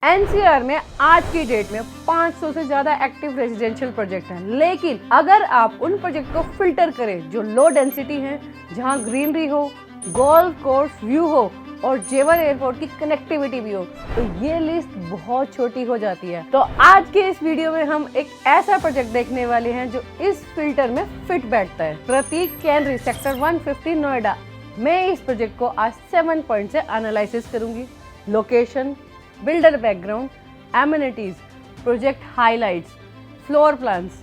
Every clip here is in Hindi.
एनसीआर में आज की डेट में 500 से ज्यादा एक्टिव रेजिडेंशियल प्रोजेक्ट हैं, लेकिन अगर आप उन प्रोजेक्ट को फिल्टर करें जो लो डेंसिटी हैं, जहां ग्रीनरी हो, गोल्फ कोर्स व्यू हो और जेवर एयरपोर्ट की कनेक्टिविटी भी हो, तो ये लिस्ट बहुत छोटी हो जाती है। तो आज के इस वीडियो में हम एक ऐसा प्रोजेक्ट देखने वाले हैं जो इस फिल्टर में फिट बैठता है। प्रतीक कैनरी सेक्टर 150 नोएडा। मैं इस प्रोजेक्ट को आज 7 पॉइंट से एनालिसिस करूंगी। Location, builder background, amenities, project highlights, floor plans,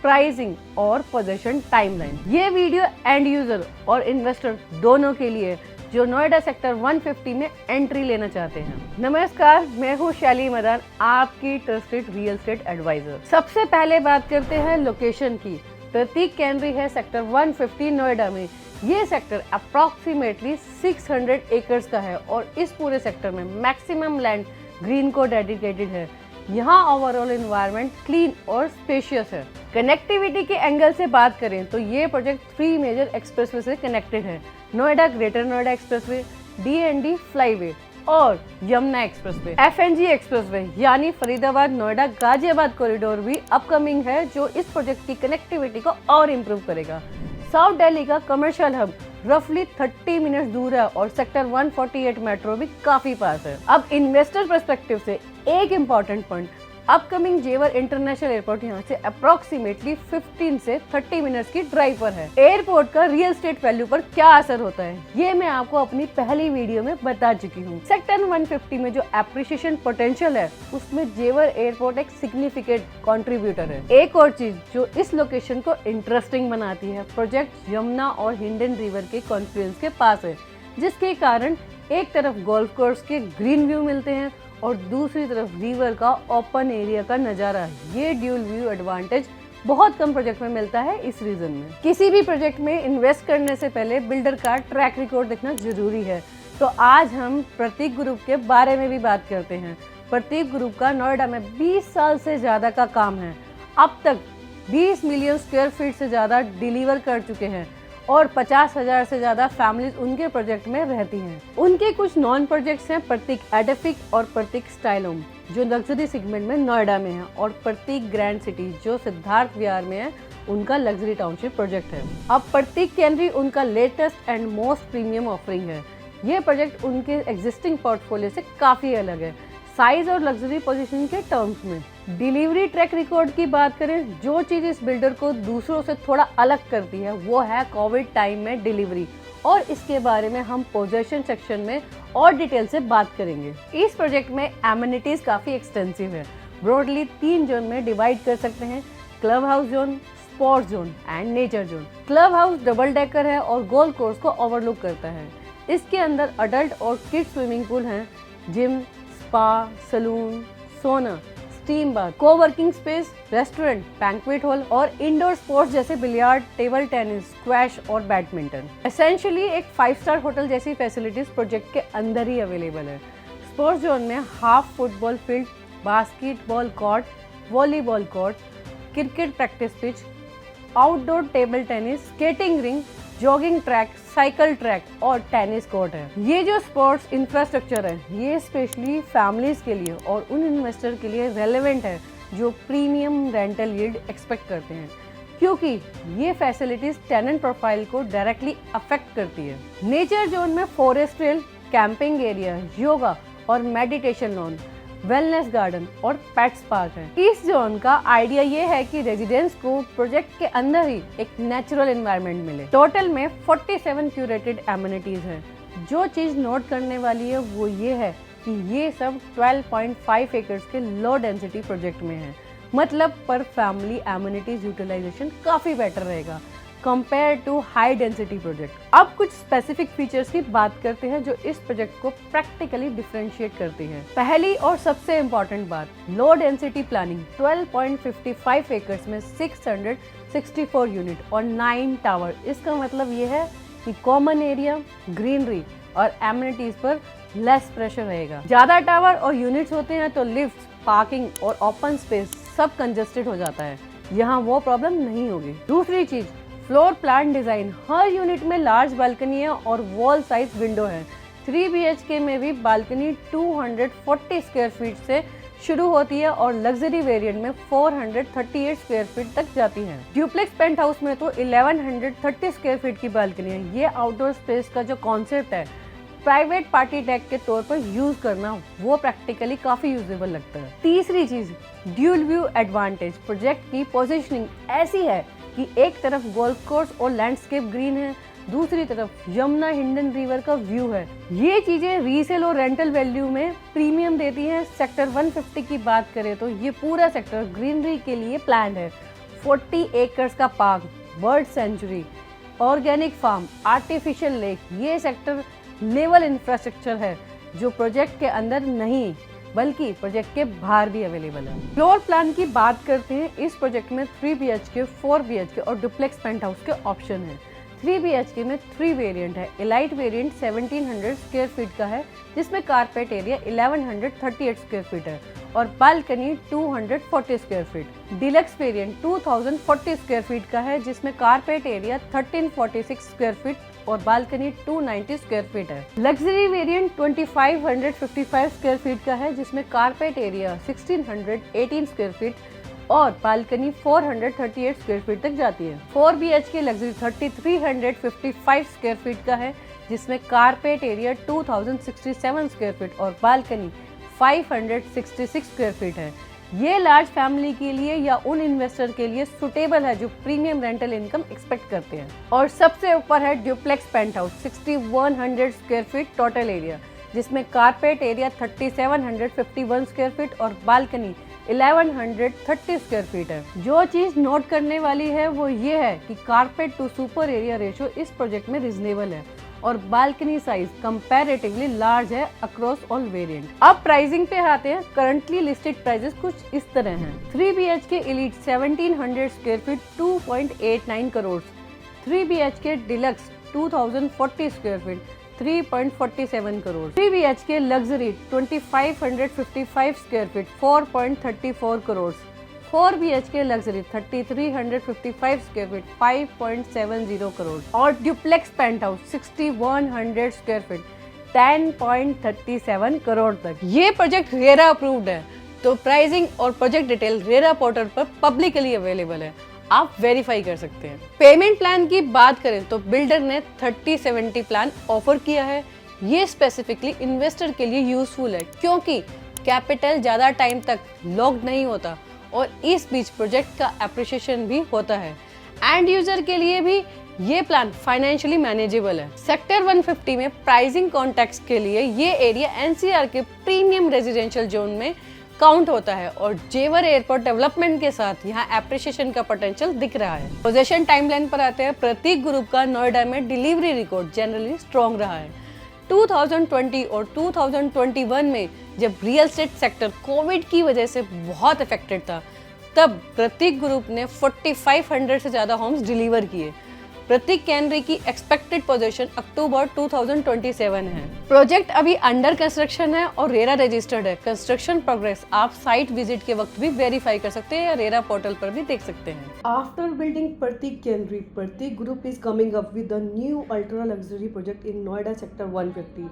pricing और पोजीशन टाइमलाइन। ये वीडियो एंड यूजर और इन्वेस्टर दोनों के लिए जो नोएडा सेक्टर 150 में एंट्री लेना चाहते हैं। नमस्कार, मैं हूँ शैली मदान, आपकी ट्रस्टेड रियल एस्टेट एडवाइजर। सबसे पहले बात करते हैं लोकेशन की। प्रतीक कैनरी है सेक्टर 150 नोएडा में। ये सेक्टर अप्रॉक्सीमेटली 600 एकर्स का है और इस पूरे सेक्टर में मैक्सिमम लैंड ग्रीन को डेडिकेटेड है। यहाँ ओवरऑल एनवायरनमेंट क्लीन और स्पेशियस है। कनेक्टिविटी के एंगल से बात करें तो ये प्रोजेक्ट 3 मेजर एक्सप्रेसवे से कनेक्टेड है। Noida greater Noida expressway, DND flyway और यमुना एक्सप्रेसवे। FNG एक्सप्रेसवे यानी फरीदाबाद नोएडा गाजियाबाद कॉरिडोर भी अपकमिंग है, जो इस प्रोजेक्ट की कनेक्टिविटी को और इम्प्रूव करेगा। साउथ दिल्ली का कमर्शियल हब रफली 30 मिनट दूर है और सेक्टर 148 मेट्रो भी काफी पास है। अब इन्वेस्टर पर्सपेक्टिव से एक इम्पॉर्टेंट पॉइंट, अपकमिंग जेवर इंटरनेशनल एयरपोर्ट यहाँ से अप्रोक्सीमेटली 15 से 30 मिनट्स की ड्राइव पर है। एयरपोर्ट का रियल एस्टेट वैल्यू पर क्या असर होता है, ये मैं आपको अपनी पहली वीडियो में बता चुकी हूँ। सेक्टर 150 में जो एप्रिसिएशन पोटेंशियल है, उसमें जेवर एयरपोर्ट एक सिग्निफिकेंट कंट्रीब्यूटर है। एक और चीज जो इस लोकेशन को इंटरेस्टिंग बनाती है, प्रोजेक्ट यमुना और हिंडन रिवर के कॉन्फ्लुएंस के पास है, जिसके कारण एक तरफ गोल्फ कोर्स के ग्रीन व्यू मिलते हैं और दूसरी तरफ रिवर का ओपन एरिया का नजारा। ये ड्यूल व्यू एडवांटेज बहुत कम प्रोजेक्ट में मिलता है इस रीजन में। किसी भी प्रोजेक्ट में इन्वेस्ट करने से पहले बिल्डर का ट्रैक रिकॉर्ड देखना जरूरी है। तो आज हम प्रतीक ग्रुप के बारे में भी बात करते हैं। प्रतीक ग्रुप का नोएडा में 20 साल से ज्यादा का काम है। अब तक 20 मिलियन स्क्वायर फीट से ज्यादा डिलीवर कर चुके हैं और 50,000 से ज्यादा फैमिलीज उनके प्रोजेक्ट में रहती हैं। उनके कुछ नॉन प्रोजेक्ट्स हैं प्रतीक एडिफिक और प्रतीक स्टाइल होम, जो लग्जरी सेगमेंट में नोएडा में है, और प्रतीक ग्रैंड सिटी जो सिद्धार्थ विहार में है, उनका लग्जरी टाउनशिप प्रोजेक्ट है। अब प्रतीक कैनरी उनका latest and most premium offering है। ये प्रोजेक्ट उनके एग्जिस्टिंग पोर्टफोलियो से काफी अलग है, साइज और लग्जरी पोजीशनिंग के टर्म्स में। डिलीवरी ट्रैक रिकॉर्ड की बात करें, जो चीज इस बिल्डर को दूसरों से थोड़ा अलग करती है वो है कोविड टाइम में डिलीवरी, और इसके बारे में हम पोजीशन सेक्शन में और डिटेल से बात करेंगे। इस प्रोजेक्ट में एमिनिटीज काफी एक्सटेंसिव है। ब्रॉडली 3 जोन में डिवाइड कर सकते हैं: club house zone, sports zone and nature zone. Club house double decker है और गोल्फ कोर्स को ओवरलुक करता है। इसके अंदर अडल्ट और किड्स स्विमिंग पूल हैं, जिम, स्पा, सलून, सोना, steam bath, coworking space, restaurant, banquet hall और इंडोर स्पोर्ट्स जैसे बिलियार्ड, टेबल टेनिस, स्क्वैश और बैडमिंटन। एसेंशियली एक 5 स्टार होटल जैसी फैसिलिटीज प्रोजेक्ट के अंदर ही अवेलेबल है। स्पोर्ट्स जोन में half football field, basketball court, volleyball court, cricket practice pitch, outdoor table tennis, skating ring, jogging track, cycle track और टेनिस कोर्ट है। ये जो स्पोर्ट्स इंफ्रास्ट्रक्चर है, ये स्पेशली फैमिलीज के लिए और उन इन्वेस्टर के लिए रेलेवेंट है जो प्रीमियम रेंटल यील्ड एक्सपेक्ट करते हैं, क्योंकि ये फैसिलिटीज टेनेंट प्रोफाइल को डायरेक्टली अफेक्ट करती है। नेचर जोन में forest trail, camping area, yoga और मेडिटेशन लॉन, वेलनेस गार्डन और पेट्स पार्क है। इस जोन का आइडिया ये है कि रेजिडेंट्स को प्रोजेक्ट के अंदर ही एक नेचुरल एनवायरनमेंट मिले। टोटल में 47 क्यूरेटेड एमिनिटीज हैं। जो चीज नोट करने वाली है वो ये है कि ये सब 12.5 एकर्स के लो डेंसिटी प्रोजेक्ट में है, मतलब पर फैमिली एमिनिटीज यूटिलाइजेशन काफी बेटर रहेगा compare to high density project. अब कुछ स्पेसिफिक फीचर्स की बात करते हैं जो इस प्रोजेक्ट को प्रैक्टिकली डिफरेंशिएट करती हैं। पहली और सबसे इम्पोर्टेंट बात, लो डेंसिटी प्लानिंग। 12.55 एकर्स में 664 यूनिट और 9 टावर। इसका मतलब ये है कि कॉमन एरिया, ग्रीनरी और एमिनिटीज पर लेस प्रेशर रहेगा। ज्यादा टावर और यूनिट्स होते हैं तो लिफ्ट, पार्किंग और ओपन स्पेस सब कंजेस्टेड हो जाता है। यहाँ वो प्रॉब्लम नहीं होगी। दूसरी चीज, फ्लोर प्लान डिजाइन। हर यूनिट में लार्ज बालकनी है और वॉल साइज विंडो है, 3 BHK में भी बालकनी 240 स्क्वायर फीट से शुरू होती है और लग्जरी वेरिएंट में 438 स्क्वायर फीट तक जाती है। ड्यूप्लेक्स पेंट हाउस में तो 1130 स्क्वायर फीट की बालकनी है। ये आउटडोर स्पेस का जो कॉन्सेप्ट है प्राइवेट पार्टी डेक के तौर पर यूज करना, वो प्रैक्टिकली काफी यूजेबल लगता है। तीसरी चीज, ड्यूल व्यू एडवांटेज। प्रोजेक्ट की पोजीशनिंग ऐसी है कि एक तरफ गोल्फ कोर्स और लैंडस्केप ग्रीन है, दूसरी तरफ यमुना हिंडन रिवर का व्यू है। ये चीजें रीसेल और रेंटल वैल्यू में प्रीमियम देती हैं। सेक्टर 150 की बात करें तो ये पूरा सेक्टर ग्रीनरी के लिए प्लान है। 40 एकर्स का park, bird sanctuary, organic farm, artificial lake, ये सेक्टर लेवल इंफ्रास्ट्रक्चर है जो प्रोजेक्ट के अंदर नहीं बल्कि प्रोजेक्ट के बाहर भी अवेलेबल है। फ्लोर प्लान की बात करते हैं। इस प्रोजेक्ट में 3 BHK, 4 BHK और डुप्लेक्स पेंट हाउस के ऑप्शन है। 3 BHK में 3 वेरिएंट है। एलाइट वेरिएंट 1700 स्क्वायर फीट का है जिसमें कारपेट एरिया 1138 स्क्वायर फीट है और balcony 240 square feet. Deluxe variant 2040 square feet का है जिसमें कारपेट एरिया 1346 स्क्वायर फीट और बालकनी 290 स्क्वायर फीट है। लग्जरी वेरिएंट 2555 स्क्वायर फीट का है जिसमें कारपेट एरिया 1618 स्क्वायर फीट और बालकनी 438 स्क्वायर फीट तक जाती है। 4 BHK लग्जरी 3355 स्क्वायर फीट का है जिसमें कारपेट एरिया 2067 स्क्वायर फीट और बालकनी 566 स्क्वायर फीट है। ये लार्ज फैमिली के लिए या उन इन्वेस्टर के लिए सुटेबल है जो प्रीमियम रेंटल इनकम एक्सपेक्ट करते हैं। और सबसे ऊपर है duplex penthouse 6100 square feet total area जिसमें कारपेट एरिया 3751 स्क्वायर फीट और बालकनी 1130 स्क्वायर फीट है। जो चीज नोट करने वाली है वो ये है कि carpet to super area ratio इस प्रोजेक्ट में रिजनेबल है और बालकनी साइज कंपैरेटिवली लार्ज है अक्रॉस ऑल वेरिएंट। अब प्राइसिंग पे आते हैं। करंटली लिस्टेड प्राइसेस कुछ इस तरह हैं। 3 BHK elite 1700 square feet 2.89 crore, 3 BHK deluxe 2040 square feet 3.47 crore, 3 BHK luxury 2555 square feet 4.34 crore, 4 BHK luxury 3355 square feet 5.70 crore और duplex penthouse 6100 square feet 10.37 crore तक। ये प्रोजेक्ट रेरा अप्रूव्ड है तो प्राइसिंग और प्रोजेक्ट डिटेल रेरा पोर्टल पर पब्लिकली अवेलेबल है, आप वेरीफाई कर सकते हैं। पेमेंट प्लान की बात करें तो बिल्डर ने 30/70 प्लान ऑफर किया है। ये स्पेसिफिकली इन्वेस्टर के लिए यूजफुल है क्योंकि कैपिटल ज़्यादा टाइम तक लॉक्ड नहीं होता और इस बीच प्रोजेक्ट का एप्रिसिएशन भी होता है। एंड यूजर के लिए भी ये प्लान फाइनेंशियली मैनेजेबल है। सेक्टर 150 में प्राइसिंग कॉन्टेक्स्ट के लिए ये एरिया NCR के प्रीमियम रेजिडेंशियल जोन में काउंट होता है और जेवर एयरपोर्ट डेवलपमेंट के साथ यहाँ एप्रिसिएशन का पोटेंशियल दिख रहा है। पोजीशन टाइमलाइन पर आते हैं। प्रतीक ग्रुप का नोएडा में डिलीवरी रिकॉर्ड जनरली स्ट्रॉन्ग रहा है। 2020 और 2021 में जब रियल एस्टेट सेक्टर कोविड की वजह से बहुत अफेक्टेड था तब प्रतीक ग्रुप ने 4500 से ज़्यादा होम्स डिलीवर किए। प्रतीक कैनरी की एक्सपेक्टेड पोजीशन अक्टूबर 2027 है। प्रोजेक्ट अभी अंडर कंस्ट्रक्शन है और रेरा रजिस्टर्ड है। कंस्ट्रक्शन प्रोग्रेस आप साइट विजिट के वक्त भी वेरीफाई कर सकते हैं या रेरा पोर्टल पर भी देख सकते हैं। After building Prateek Canary, Prateek group is coming up with a new ultra luxury project in Noida sector 150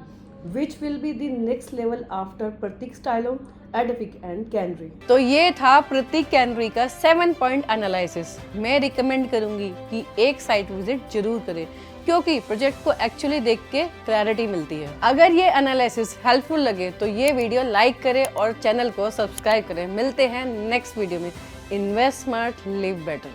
which will be the next level after Prateek Stylome, Edifice and Canary. तो ये था प्रतीक कैनरी का 7 पॉइंट एनालिसिस। मैं रिकमेंड करूंगी कि एक साइट विजिट जरूर करें क्योंकि प्रोजेक्ट को एक्चुअली देख के क्लैरिटी मिलती है। अगर ये एनालिसिस हेल्पफुल लगे तो ये वीडियो लाइक करें और चैनल को सब्सक्राइब करें। मिलते हैं नेक्स्ट वीडियो में। Invest smart, live better.